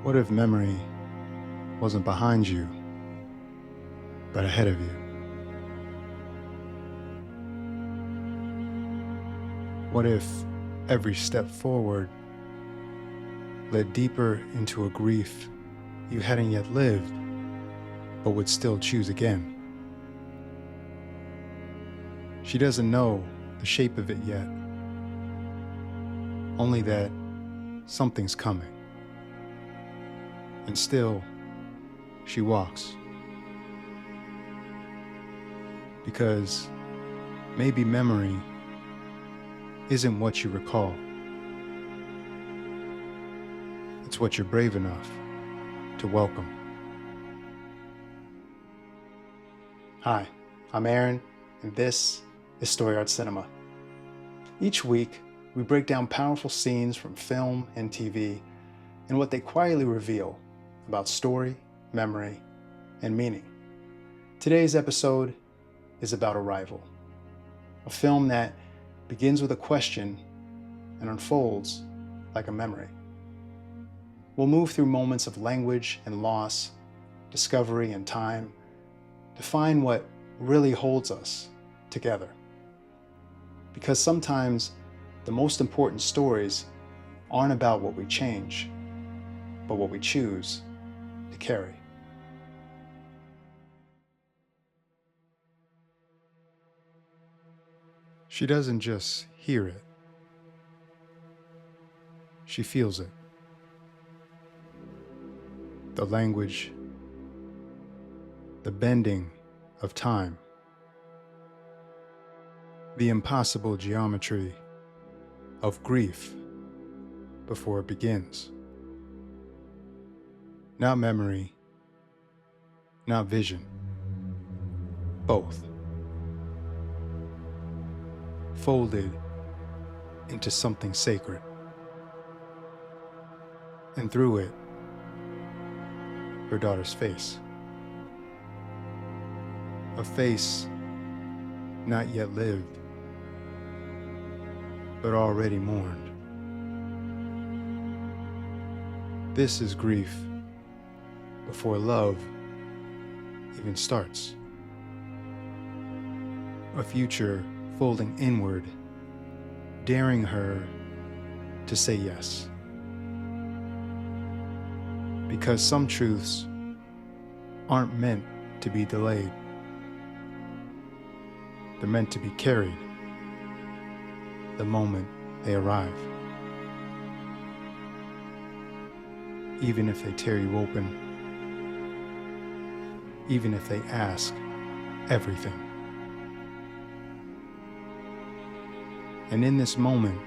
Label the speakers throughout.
Speaker 1: What if memory wasn't behind you, but ahead of you? What if every step forward led deeper into a grief you hadn't yet lived, but would still choose again? She doesn't know the shape of it yet, only that something's coming. And still, she walks. Because maybe memory isn't what you recall. It's what you're brave enough to welcome. Hi, I'm Aaron, and this is Story Art Cinema. Each week, we break down powerful scenes from film and TV and what they quietly reveal about story, memory, and meaning. Today's episode is about Arrival, a film that begins with a question and unfolds like a memory. We'll move through moments of language and loss, discovery and time, to find what really holds us together. Because sometimes the most important stories aren't about what we change, but what we choose to carry. She doesn't just hear it, she feels it. The language, the bending of time, the impossible geometry of grief before it begins. Not memory, not vision, both. Folded into something sacred. And through it, her daughter's face. A face not yet lived, but already mourned. This is grief before love even starts. A future folding inward, daring her to say yes. Because some truths aren't meant to be delayed. They're meant to be carried the moment they arrive. Even if they tear you open, even if they ask everything. And in this moment,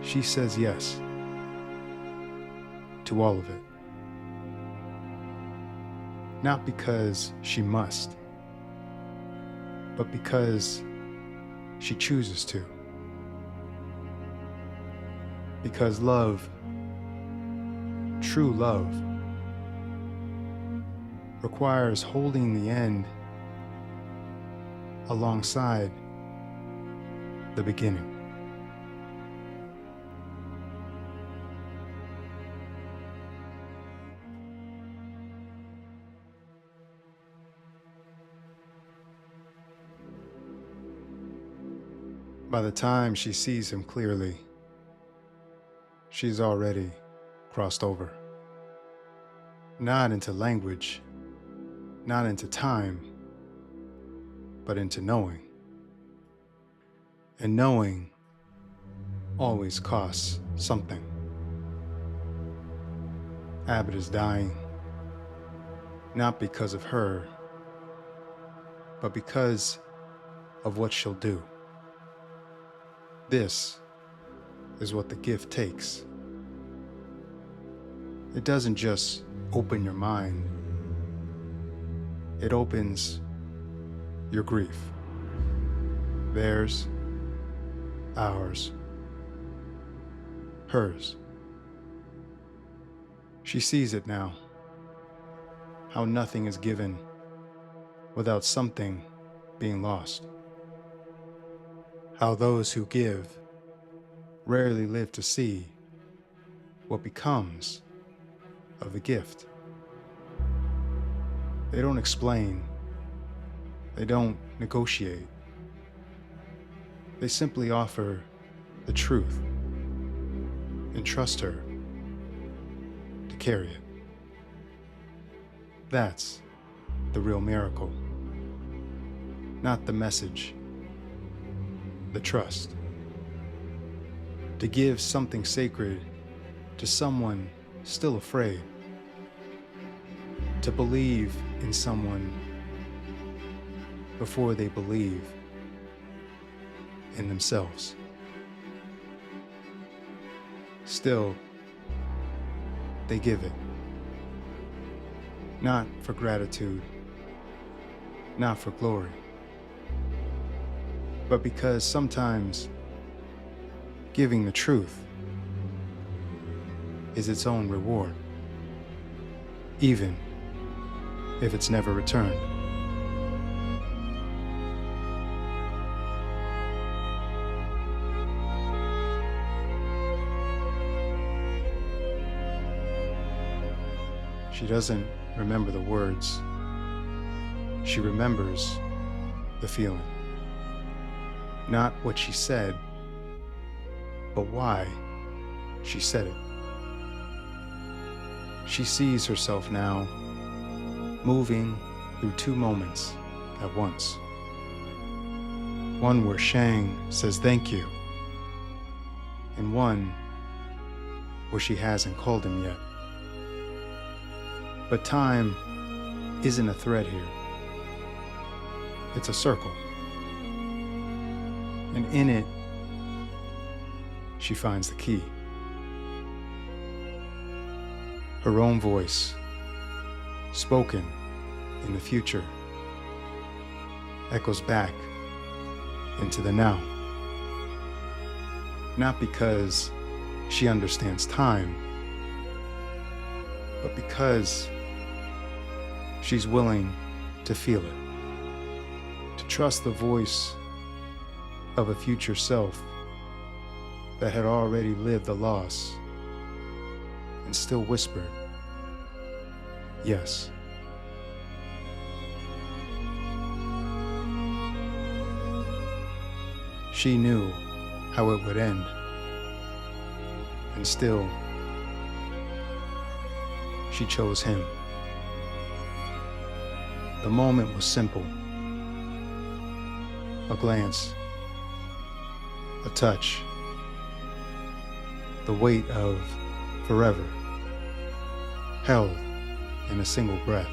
Speaker 1: she says yes to all of it. Not because she must, but because she chooses to. Because love, true love, requires holding the end alongside the beginning. By the time she sees him clearly, she's already crossed over. Not into language, not into time, but into knowing. And knowing always costs something. Abbott is dying, not because of her, but because of what she'll do. This is what the gift takes. It doesn't just open your mind, it opens your grief. Theirs, ours, hers. She sees it now, how nothing is given without something being lost. How those who give rarely live to see what becomes of the gift. They don't explain, they don't negotiate. They simply offer the truth and trust her to carry it. That's the real miracle. Not the message, the trust. To give something sacred to someone still afraid. To believe in someone before they believe in themselves. Still, they give it. Not for gratitude, not for glory, but because sometimes giving the truth is its own reward, even if it's never returned. She doesn't remember the words. She remembers the feeling. Not what she said, but why she said it. She sees herself now moving through two moments at once. One where Shang says thank you, and one where she hasn't called him yet. But time isn't a thread here. It's a circle. And in it, she finds the key. Her own voice, spoken in the future, echoes back into the now. Not because she understands time, but because she's willing to feel it, to trust the voice of a future self that had already lived the loss and still whispered, yes. She knew how it would end, and still, she chose him. The moment was simple. A glance, a touch, the weight of forever, held in a single breath.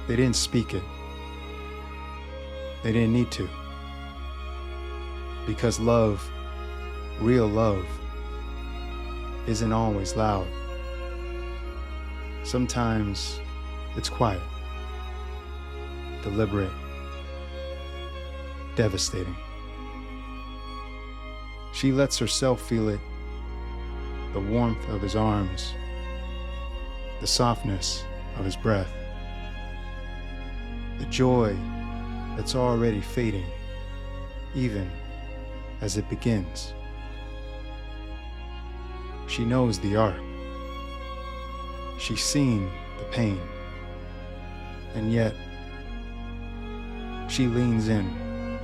Speaker 1: They didn't speak it. They didn't need to. Because love, real love, isn't always loud. Sometimes it's quiet, deliberate, devastating. She lets herself feel it, the warmth of his arms, the softness of his breath, the joy that's already fading, even as it begins. She knows the arc. She's seen the pain, and yet she leans in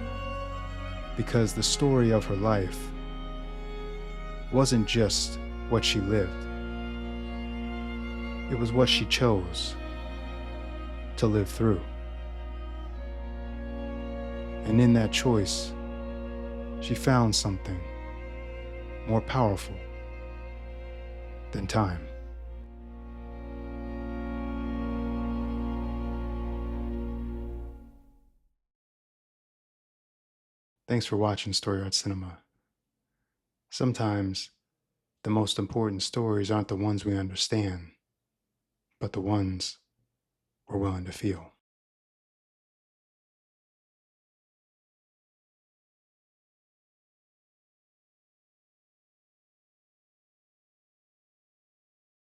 Speaker 1: because the story of her life wasn't just what she lived. It was what she chose to live through. And in that choice, she found something more powerful than time. Thanks for watching Story Art Cinema. Sometimes the most important stories aren't the ones we understand, but the ones we're willing to feel.